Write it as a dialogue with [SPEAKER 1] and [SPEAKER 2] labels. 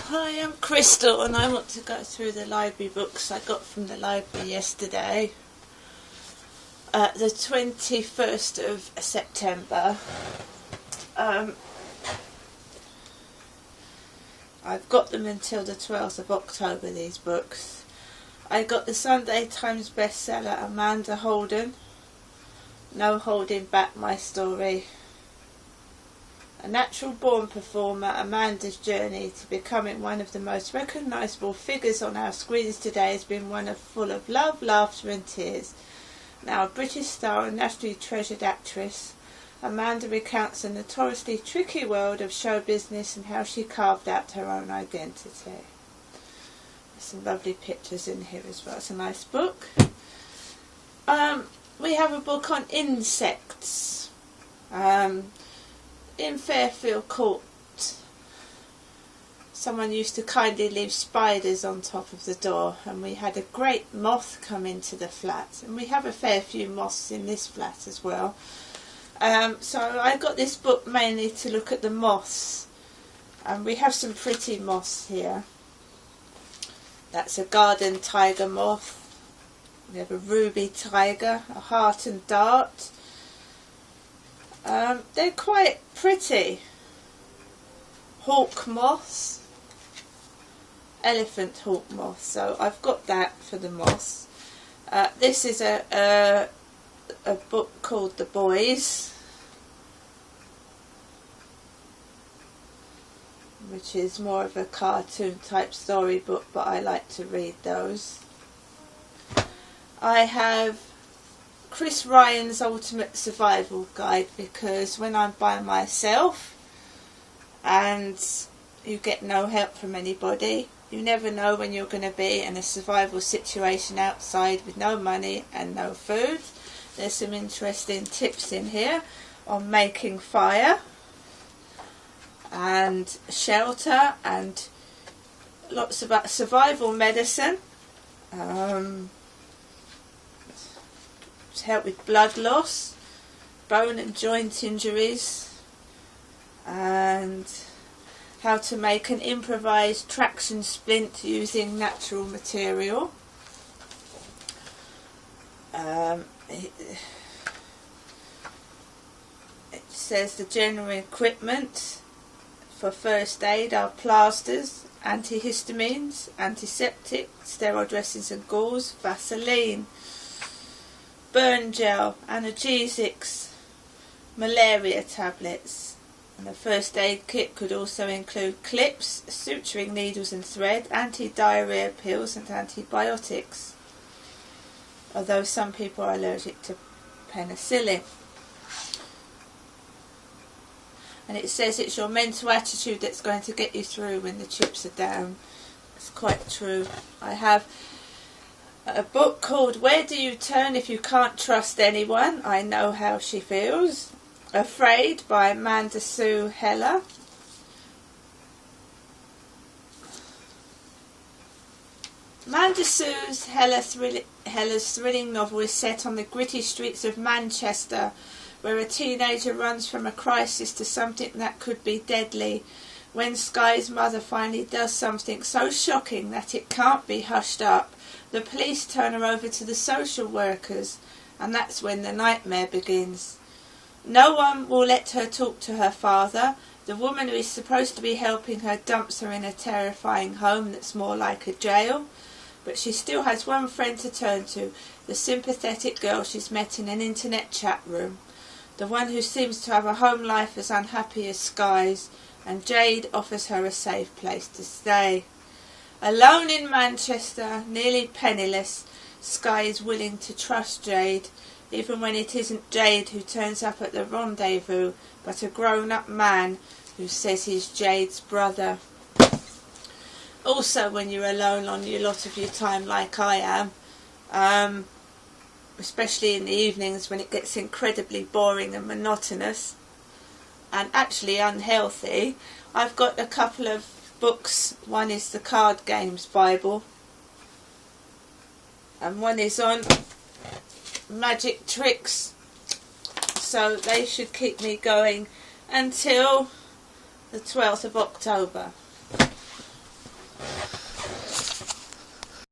[SPEAKER 1] Hi, I'm Crystal and I want to go through the library books I got from the library yesterday, the 21st of September. I've got them until the 12th of October, these books. I got the Sunday Times bestseller Amanda Holden, No Holding Back My Story. A natural born performer, Amanda's journey to becoming one of the most recognisable figures on our screens today has been one full of love, laughter and tears. Now a British star and nationally treasured actress, Amanda recounts the notoriously tricky world of show business and how she carved out her own identity. There's some lovely pictures in here as well. It's a nice book. We have a book on insects. In Fairfield Court, someone used to kindly leave spiders on top of the door, and we had a great moth come into the flat, and we have a fair few moths in this flat as well. So I got this book mainly to look at the moths, and we have some pretty moths here. That's a garden tiger moth. We have a ruby tiger, a heart and dart. They're quite pretty. Hawk moths, elephant hawk moths. So I've got that for the moths. This is a book called The Boys, which is more of a cartoon type storybook, but I like to read those. I have Chris Ryan's Ultimate Survival Guide, because when I'm by myself and you get no help from anybody, you never know when you're going to be in a survival situation outside with no money and no food. There's some interesting tips in here on making fire and shelter and lots about survival medicine. Help with blood loss, bone and joint injuries, and how to make an improvised traction splint using natural material. It says the general equipment for first aid are plasters, antihistamines, antiseptic, sterile dressings and gauze, Vaseline, burn gel, analgesics, malaria tablets. And the first aid kit could also include clips, suturing needles and thread, anti-diarrhea pills and antibiotics, although some people are allergic to penicillin. And it says it's your mental attitude that's going to get you through when the chips are down. It's quite true. I have a book called Where Do You Turn If You Can't Trust Anyone? I Know How She Feels. Afraid by Amanda Sue Heller. Amanda Sue Heller's thrilling novel is set on the gritty streets of Manchester, where a teenager runs from a crisis to something that could be deadly, when Sky's mother finally does something so shocking that it can't be hushed up. The police turn her over to the social workers, and that's when the nightmare begins. No one will let her talk to her father. The woman who is supposed to be helping her dumps her in a terrifying home that's more like a jail. But she still has one friend to turn to, the sympathetic girl she's met in an internet chat room. The one who seems to have a home life as unhappy as Sky's, and Jade offers her a safe place to stay. Alone in Manchester, nearly penniless, Sky is willing to trust Jade, even when it isn't Jade who turns up at the rendezvous, but a grown-up man who says he's Jade's brother. Also, when you're alone on a lot of your time like I am, especially in the evenings when it gets incredibly boring and monotonous, and actually unhealthy, I've got a couple of books. One is the Card Games Bible, and one is on magic tricks, so they should keep me going until the 12th of October.